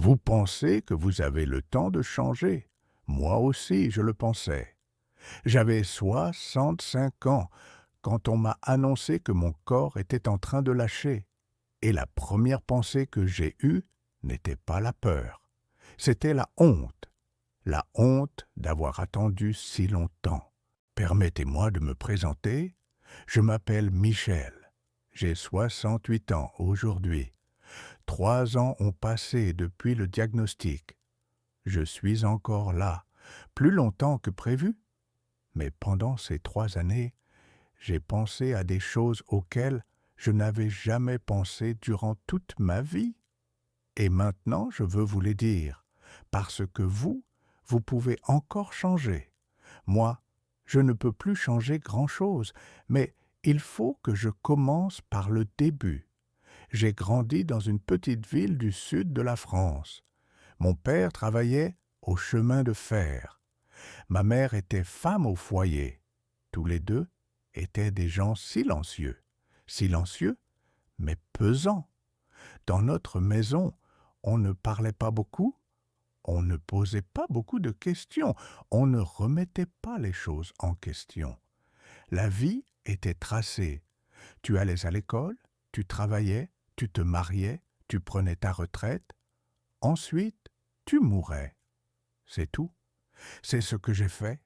Vous pensez que vous avez le temps de changer. Moi aussi, je le pensais. J'avais 65 ans quand on m'a annoncé que mon corps était en train de lâcher. Et la première pensée que j'ai eue n'était pas la peur. C'était la honte d'avoir attendu si longtemps. Permettez-moi de me présenter. Je m'appelle Michel. J'ai 68 ans aujourd'hui. 3 ans ont passé depuis le diagnostic. Je suis encore là, plus longtemps que prévu. Mais pendant ces 3 années, j'ai pensé à des choses auxquelles je n'avais jamais pensé durant toute ma vie. Et maintenant, je veux vous les dire, parce que vous pouvez encore changer. Moi, je ne peux plus changer grand-chose, mais il faut que je commence par le début. J'ai grandi dans une petite ville du sud de la France. Mon père travaillait au chemin de fer. Ma mère était femme au foyer. Tous les deux étaient des gens silencieux. Silencieux, mais pesants. Dans notre maison, on ne parlait pas beaucoup, on ne posait pas beaucoup de questions, on ne remettait pas les choses en question. La vie était tracée. Tu allais à l'école, tu travaillais, tu te mariais, tu prenais ta retraite. Ensuite, tu mourais. C'est tout. C'est ce que j'ai fait.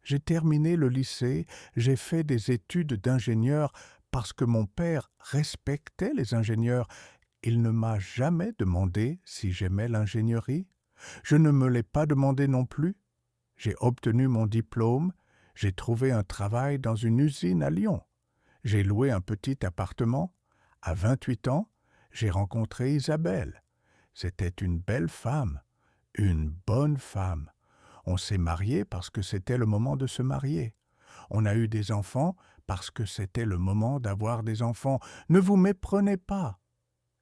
J'ai terminé le lycée, j'ai fait des études d'ingénieur parce que mon père respectait les ingénieurs. Il ne m'a jamais demandé si j'aimais l'ingénierie. Je ne me l'ai pas demandé non plus. J'ai obtenu mon diplôme, j'ai trouvé un travail dans une usine à Lyon. J'ai loué un petit appartement. À 28 ans, j'ai rencontré Isabelle. C'était une belle femme, une bonne femme. On s'est mariés parce que c'était le moment de se marier. On a eu des enfants parce que c'était le moment d'avoir des enfants. Ne vous méprenez pas.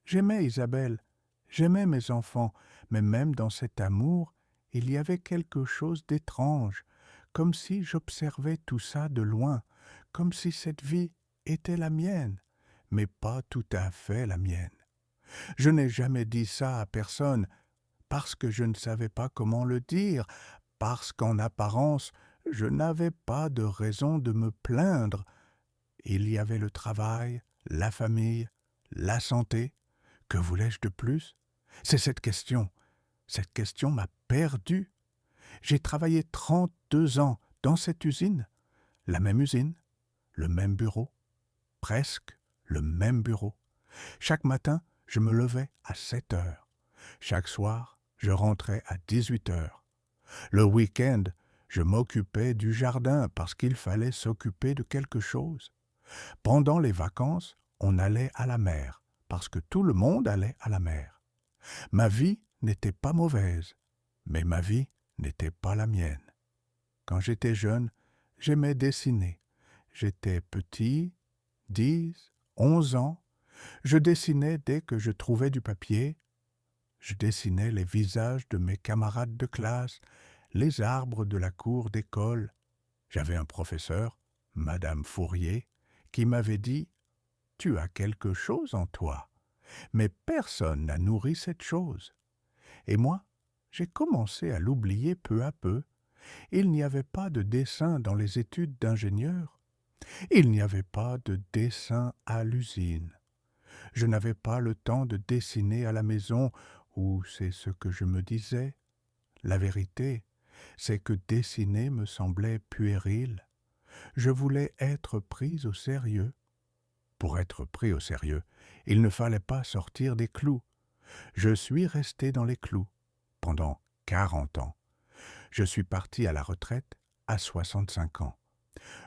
J'aimais Isabelle, j'aimais mes enfants, mais même dans cet amour, il y avait quelque chose d'étrange, comme si j'observais tout ça de loin, comme si cette vie était la mienne, mais pas tout à fait la mienne. Je n'ai jamais dit ça à personne, parce que je ne savais pas comment le dire, parce qu'en apparence, je n'avais pas de raison de me plaindre. Il y avait le travail, la famille, la santé. Que voulais-je de plus? C'est cette question. Cette question m'a perdu. J'ai travaillé 32 ans dans cette usine. La même usine, le même bureau, presque le même bureau. Chaque matin, je me levais à 7 heures. Chaque soir, je rentrais à 18 heures. Le week-end, je m'occupais du jardin parce qu'il fallait s'occuper de quelque chose. Pendant les vacances, on allait à la mer, parce que tout le monde allait à la mer. Ma vie n'était pas mauvaise, mais ma vie n'était pas la mienne. Quand j'étais jeune, j'aimais dessiner. J'étais petit, 10, 11 ans. Je dessinais dès que je trouvais du papier. Je dessinais les visages de mes camarades de classe, les arbres de la cour d'école. J'avais un professeur, Madame Fourier, qui m'avait dit « Tu as quelque chose en toi ». Mais personne n'a nourri cette chose. Et moi, j'ai commencé à l'oublier peu à peu. Il n'y avait pas de dessin dans les études d'ingénieur. Il n'y avait pas de dessin à l'usine. Je n'avais pas le temps de dessiner à la maison, ou c'est ce que je me disais. La vérité, c'est que dessiner me semblait puéril. Je voulais être pris au sérieux. Pour être pris au sérieux, il ne fallait pas sortir des clous. Je suis resté dans les clous pendant 40 ans. Je suis parti à la retraite à 65 ans.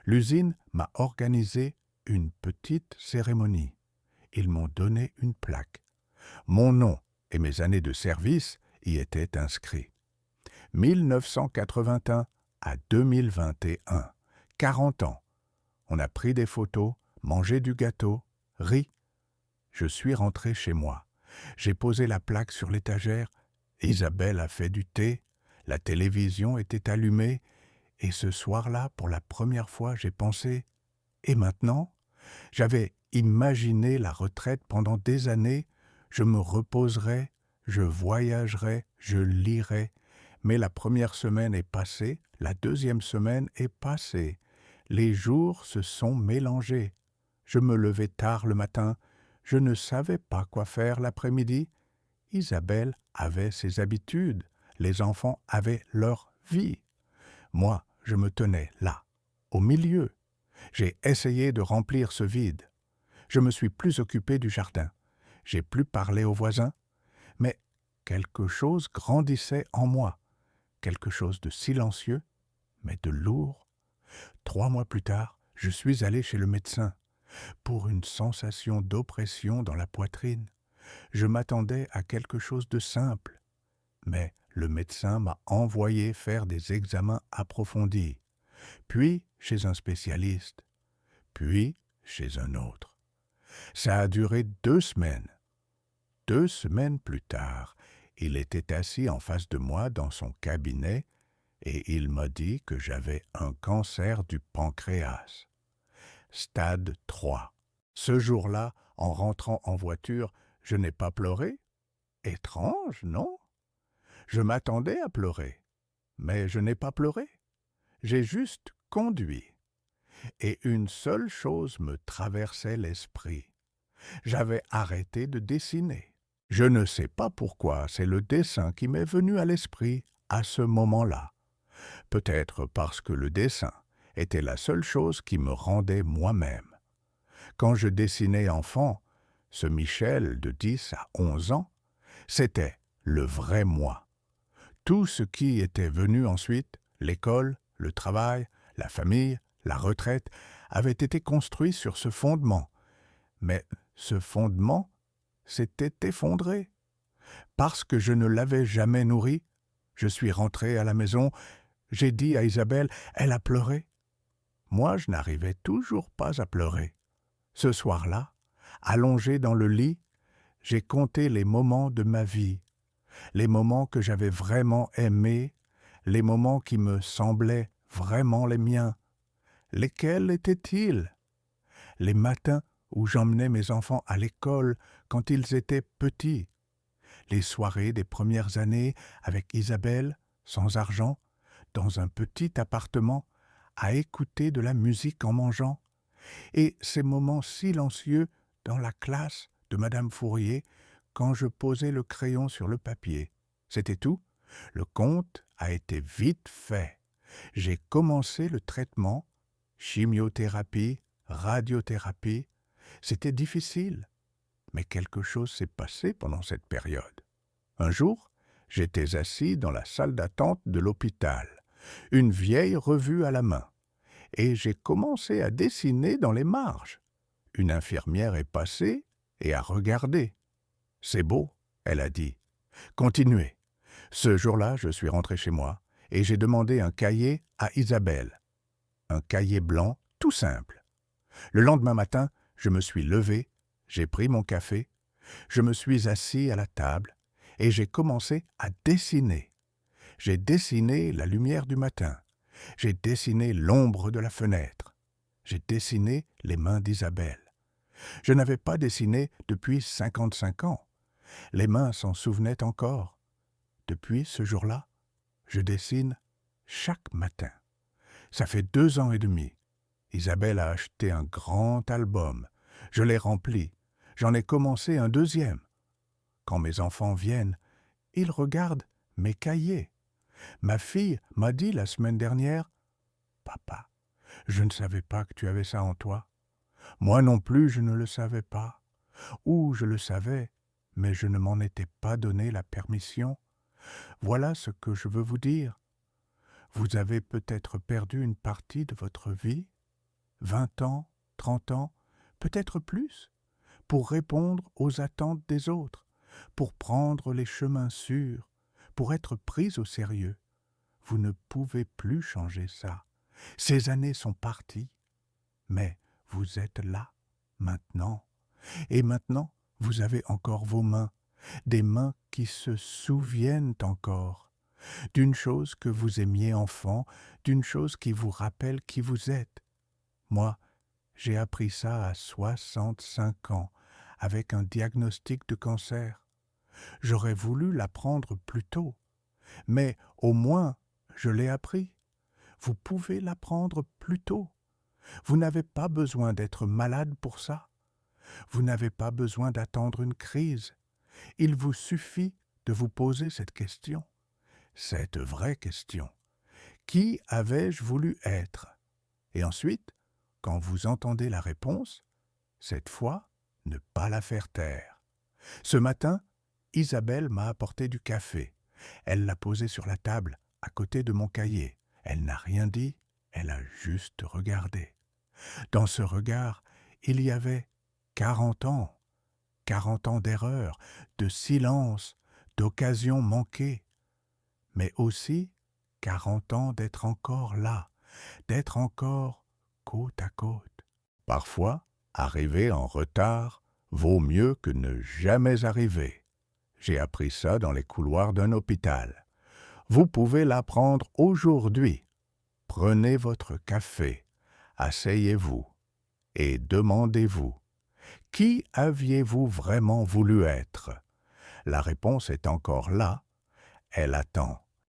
L'usine m'a organisé une petite cérémonie. Ils m'ont donné une plaque. Mon nom et mes années de service y étaient inscrits. 1981 à 2021, 40 ans. On a pris des photos, mangé du gâteau, ri. Je suis rentré chez moi. J'ai posé la plaque sur l'étagère. Isabelle a fait du thé. La télévision était allumée. Et ce soir-là, pour la première fois, j'ai pensé « Et maintenant ?» J'avais imaginé la retraite pendant des années. Je me reposerai, Je voyagerai, je lirai, mais la première semaine est passée, la deuxième semaine est passée. Les jours se sont mélangés. Je me levais tard le matin, je ne savais pas quoi faire l'après-midi. Isabelle avait ses habitudes, les enfants avaient leur vie. Moi, je me tenais là, au milieu. J'ai essayé de remplir ce vide. Je me suis plus occupé du jardin. J'ai plus parlé aux voisins. Mais quelque chose grandissait en moi, quelque chose de silencieux, mais de lourd. 3 mois plus tard, je suis allé chez le médecin pour une sensation d'oppression dans la poitrine. Je m'attendais à quelque chose de simple, mais le médecin m'a envoyé faire des examens approfondis, puis chez un spécialiste, puis chez un autre. Ça a duré 2 semaines. 2 semaines plus tard, il était assis en face de moi dans son cabinet et il m'a dit que j'avais un cancer du pancréas. Stade 3. Ce jour-là, en rentrant en voiture, je n'ai pas pleuré. Étrange, non? Je m'attendais à pleurer, mais je n'ai pas pleuré. J'ai juste conduit. Et une seule chose me traversait l'esprit. J'avais arrêté de dessiner. Je ne sais pas pourquoi, c'est le dessin qui m'est venu à l'esprit à ce moment-là. Peut-être parce que le dessin était la seule chose qui me rendait moi-même. Quand je dessinais enfant, ce Michel de 10 à 11 ans, c'était le vrai moi. Tout ce qui était venu ensuite, l'école, le travail, la famille, la retraite, avait été construit sur ce fondement. Mais ce fondement s'était effondré. Parce que je ne l'avais jamais nourri, je suis rentré à la maison, j'ai dit à Isabelle, elle a pleuré. Moi, je n'arrivais toujours pas à pleurer. Ce soir-là, allongé dans le lit, j'ai compté les moments de ma vie, les moments que j'avais vraiment aimés, les moments qui me semblaient vraiment les miens. Lesquels étaient-ils? Les matins où j'emmenais mes enfants à l'école quand ils étaient petits, les soirées des premières années avec Isabelle, sans argent, dans un petit appartement, à écouter de la musique en mangeant, et ces moments silencieux dans la classe de Madame Fourier quand je posais le crayon sur le papier. C'était tout. Le compte a été vite fait. J'ai commencé le traitement, chimiothérapie, radiothérapie. C'était difficile, mais quelque chose s'est passé pendant cette période. Un jour, j'étais assis dans la salle d'attente de l'hôpital, une vieille revue à la main, et j'ai commencé à dessiner dans les marges. Une infirmière est passée et a regardé. « C'est beau », elle a dit. « Continuez ». Ce jour-là, je suis rentré chez moi et j'ai demandé un cahier à Isabelle. Un cahier blanc, tout simple. Le lendemain matin, je me suis levé, j'ai pris mon café, je me suis assis à la table et j'ai commencé à dessiner. J'ai dessiné la lumière du matin. J'ai dessiné l'ombre de la fenêtre. J'ai dessiné les mains d'Isabelle. Je n'avais pas dessiné depuis 55 ans. Les mains s'en souvenaient encore. Depuis ce jour-là, je dessine chaque matin. Ça fait 2 ans et demi. Isabelle a acheté un grand album. Je l'ai rempli. J'en ai commencé un deuxième. Quand mes enfants viennent, ils regardent mes cahiers. Ma fille m'a dit la semaine dernière, « Papa, je ne savais pas que tu avais ça en toi. Moi non plus, je ne le savais pas. Ou je le savais, mais je ne m'en étais pas donné la permission. Voilà ce que je veux vous dire. Vous avez peut-être perdu une partie de votre vie, 20 ans, 30 ans, peut-être plus, pour répondre aux attentes des autres, pour prendre les chemins sûrs, pour être pris au sérieux. Vous ne pouvez plus changer ça. Ces années sont parties, mais vous êtes là, maintenant. Et maintenant, vous avez encore vos mains, des mains qui se souviennent encore, d'une chose que vous aimiez enfant, d'une chose qui vous rappelle qui vous êtes. Moi, j'ai appris ça à 65 ans, avec un diagnostic de cancer. J'aurais voulu l'apprendre plus tôt, mais au moins je l'ai appris. Vous pouvez l'apprendre plus tôt. Vous n'avez pas besoin d'être malade pour ça. Vous n'avez pas besoin d'attendre une crise. Il vous suffit de vous poser cette question, cette vraie question. Qui avais-je voulu être? Et ensuite, quand vous entendez la réponse, cette fois, ne pas la faire taire. Ce matin, Isabelle m'a apporté du café. Elle l'a posé sur la table, à côté de mon cahier. Elle n'a rien dit, elle a juste regardé. Dans ce regard, il y avait 40 ans, 40 ans d'erreurs, de silence, d'occasions manquées, mais aussi 40 ans d'être encore là, d'être encore côte à côte. Parfois, arriver en retard vaut mieux que ne jamais arriver. J'ai appris ça dans les couloirs d'un hôpital. Vous pouvez l'apprendre aujourd'hui. Prenez votre café, asseyez-vous et demandez-vous, qui aviez-vous vraiment voulu être? La réponse est encore là, elle attend.